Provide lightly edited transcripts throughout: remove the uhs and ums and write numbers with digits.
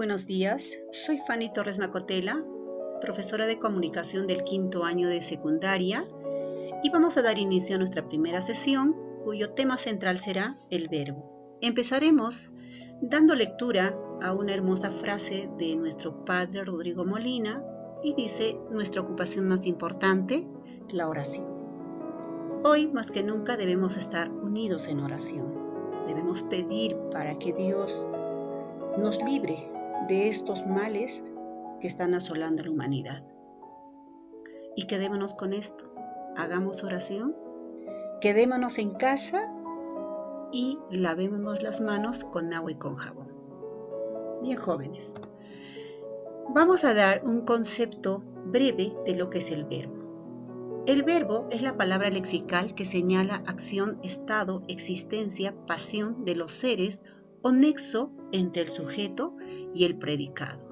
buenos días. Soy Fanny Torres Macotela, profesora de comunicación del quinto año de secundaria, y vamos a dar inicio a nuestra primera sesión, cuyo tema central será el verbo. Empezaremos dando lectura a una hermosa frase de nuestro padre Rodrigo Molina, y dice: nuestra ocupación más importante, la oración. Hoy más que nunca debemos estar unidos en oración. Debemos pedir para que Dios nos libre de estos males que están asolando a la humanidad. Y quedémonos con esto. Hagamos oración, quedémonos en casa y lavémonos las manos con agua y con jabón. Bien, jóvenes, vamos a dar un concepto breve de lo que es el verbo. El verbo es la palabra lexical que señala acción, estado, existencia, pasión de los seres o nexo entre el sujeto y el predicado.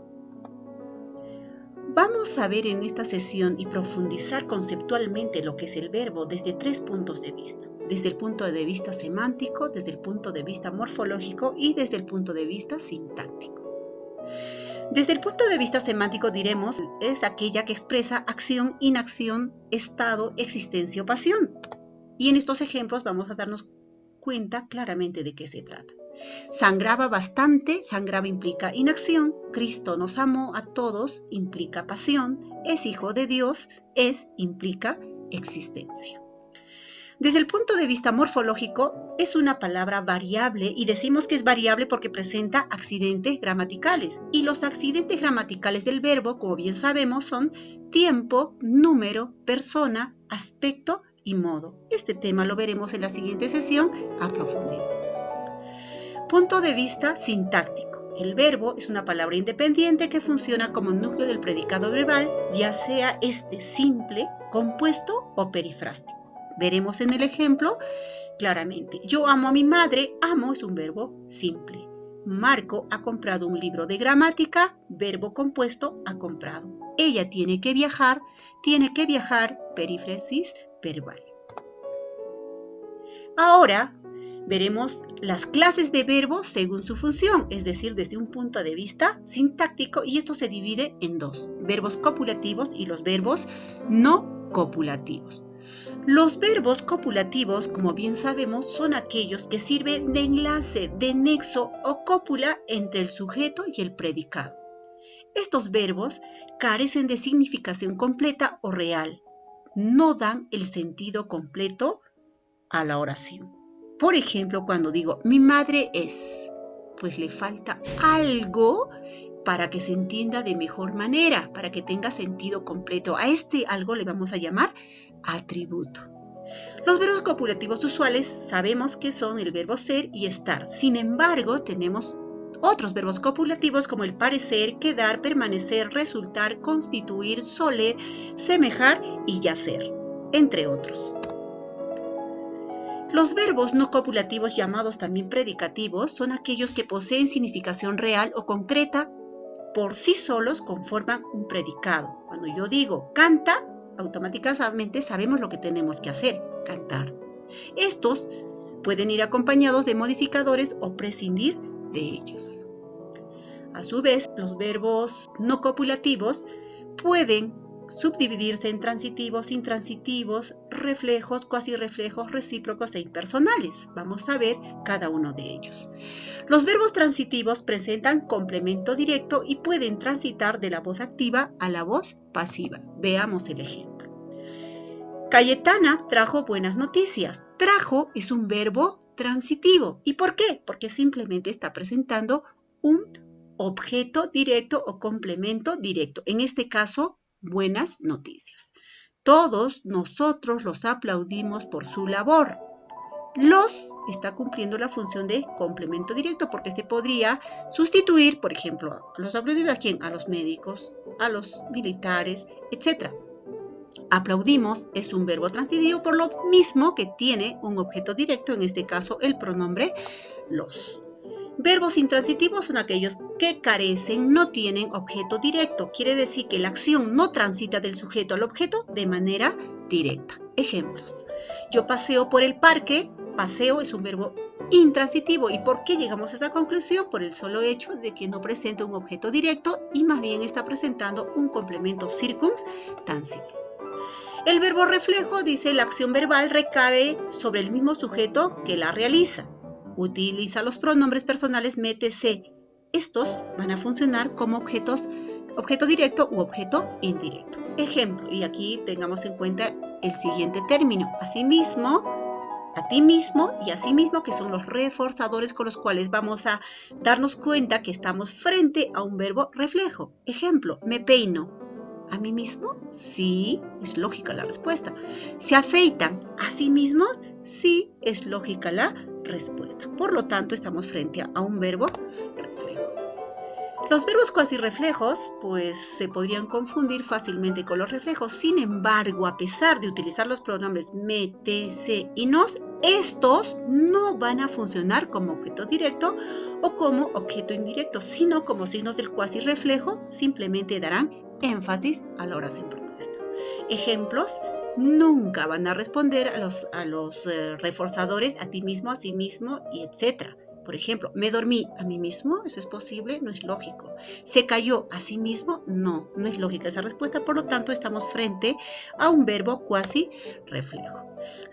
Vamos a ver en esta sesión y profundizar conceptualmente lo que es el verbo desde tres puntos de vista. Desde el punto de vista semántico, desde el punto de vista morfológico y desde el punto de vista sintáctico. Desde el punto de vista semántico diremos, es aquella que expresa acción, inacción, estado, existencia o pasión. Y en estos ejemplos vamos a darnos cuenta claramente de qué se trata. Sangraba bastante, sangraba implica inacción, Cristo nos amó a todos, implica pasión, es hijo de Dios, implica existencia. Desde el punto de vista morfológico, es una palabra variable y decimos que es variable porque presenta accidentes gramaticales. Y los accidentes gramaticales del verbo, como bien sabemos, son tiempo, número, persona, aspecto y modo. Este tema lo veremos en la siguiente sesión a profundidad. Punto de vista sintáctico. El verbo es una palabra independiente que funciona como núcleo del predicado verbal, ya sea simple, compuesto o perifrástico. Veremos en el ejemplo claramente. Yo amo a mi madre. Amo es un verbo simple. Marco ha comprado un libro de gramática. Verbo compuesto, ha comprado. Ella tiene que viajar, perífrasis verbal. Ahora veremos las clases de verbos según su función, es decir, desde un punto de vista sintáctico, y esto se divide en dos: verbos copulativos y los verbos no copulativos. Los verbos copulativos, como bien sabemos, son aquellos que sirven de enlace, de nexo o cópula entre el sujeto y el predicado. Estos verbos carecen de significación completa o real, no dan el sentido completo a la oración. Por ejemplo, cuando digo mi madre es, pues le falta algo para que se entienda de mejor manera, para que tenga sentido completo. A este algo le vamos a llamar atributo. Los verbos copulativos usuales sabemos que son el verbo ser y estar. Sin embargo, tenemos otros verbos copulativos como el parecer, quedar, permanecer, resultar, constituir, soler, semejar y yacer, entre otros. Los verbos no copulativos, llamados también predicativos, son aquellos que poseen significación real o concreta. Por sí solos conforman un predicado. Cuando yo digo canta, automáticamente sabemos lo que tenemos que hacer: cantar. Estos pueden ir acompañados de modificadores o prescindir de ellos. A su vez, los verbos no copulativos pueden subdividirse en transitivos, intransitivos, reflejos, cuasirreflejos, recíprocos e impersonales. Vamos a ver cada uno de ellos. Los verbos transitivos presentan complemento directo y pueden transitar de la voz activa a la voz pasiva. Veamos el ejemplo. Cayetana trajo buenas noticias. Trajo es un verbo transitivo. ¿Y por qué? Porque simplemente está presentando un objeto directo o complemento directo. En este caso, buenas noticias. Todos nosotros los aplaudimos por su labor. Los está cumpliendo la función de complemento directo porque se podría sustituir, por ejemplo, los aplaudimos a quién, a los médicos, a los militares, etc. Aplaudimos es un verbo transitivo por lo mismo que tiene un objeto directo, en este caso el pronombre los. Verbos intransitivos son aquellos que carecen, no tienen objeto directo. Quiere decir que la acción no transita del sujeto al objeto de manera directa. Ejemplos. Yo paseo por el parque. Paseo es un verbo intransitivo. ¿Y por qué llegamos a esa conclusión? Por el solo hecho de que no presenta un objeto directo y más bien está presentando un complemento circunstancial. El verbo reflejo dice la acción verbal recae sobre el mismo sujeto que la realiza. Utiliza los pronombres personales me, te, se. Estos van a funcionar como objeto directo u objeto indirecto. Ejemplo, y aquí tengamos en cuenta el siguiente término. Asimismo, a ti mismo y a sí mismo, que son los reforzadores con los cuales vamos a darnos cuenta que estamos frente a un verbo reflejo. Ejemplo, me peino. ¿A mí mismo? Sí, es lógica la respuesta. ¿Se afeitan a sí mismos? Sí, es lógica la respuesta. Por lo tanto, estamos frente a un verbo reflejo. Los verbos cuasirreflejos, pues se podrían confundir fácilmente con los reflejos. Sin embargo, a pesar de utilizar los pronombres me, te, se y nos, estos no van a funcionar como objeto directo o como objeto indirecto, sino como signos del cuasirreflejo, simplemente darán énfasis a la oración propuesta. Ejemplos: nunca van a responder a los reforzadores a ti mismo, a sí mismo y etc. Por ejemplo, me dormí a mí mismo, ¿eso es posible? No es lógico. ¿Se cayó a sí mismo? No, no es lógica esa respuesta, por lo tanto estamos frente a un verbo cuasi reflejo.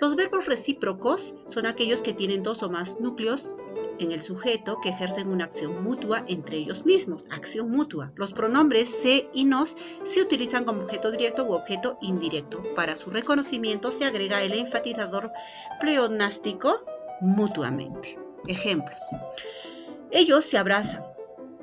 Los verbos recíprocos son aquellos que tienen dos o más núcleos en el sujeto que ejercen una acción mutua entre ellos mismos, acción mutua. Los pronombres se y nos se utilizan como objeto directo u objeto indirecto. Para su reconocimiento se agrega el enfatizador pleonástico mutuamente. Ejemplos: ellos se abrazan.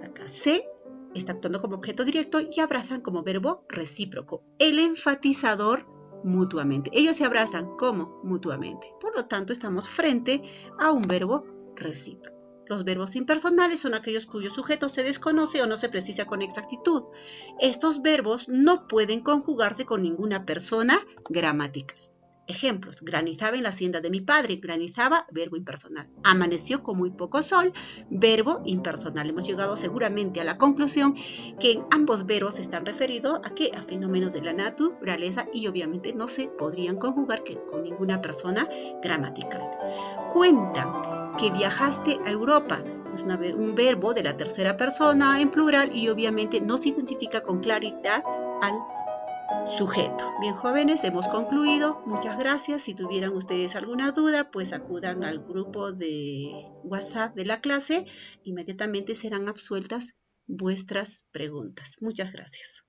Acá se está actuando como objeto directo y abrazan como verbo recíproco. El enfatizador mutuamente. Ellos se abrazan como mutuamente. Por lo tanto, estamos frente a un verbo recíproco. Los verbos impersonales son aquellos cuyo sujeto se desconoce o no se precisa con exactitud. Estos verbos no pueden conjugarse con ninguna persona gramatical. Ejemplos: granizaba en la hacienda de mi padre. Granizaba, verbo impersonal. Amaneció con muy poco sol, verbo impersonal. Hemos llegado seguramente a la conclusión que en ambos verbos están referidos a ¿qué? A fenómenos de la naturaleza y obviamente no se podrían conjugar con ninguna persona gramatical. Cuentan que viajaste a Europa. Es un verbo de la tercera persona en plural y obviamente no se identifica con claridad al sujeto. Bien, jóvenes, hemos concluido. Muchas gracias. Si tuvieran ustedes alguna duda, pues acudan al grupo de WhatsApp de la clase. Inmediatamente serán absueltas vuestras preguntas. Muchas gracias.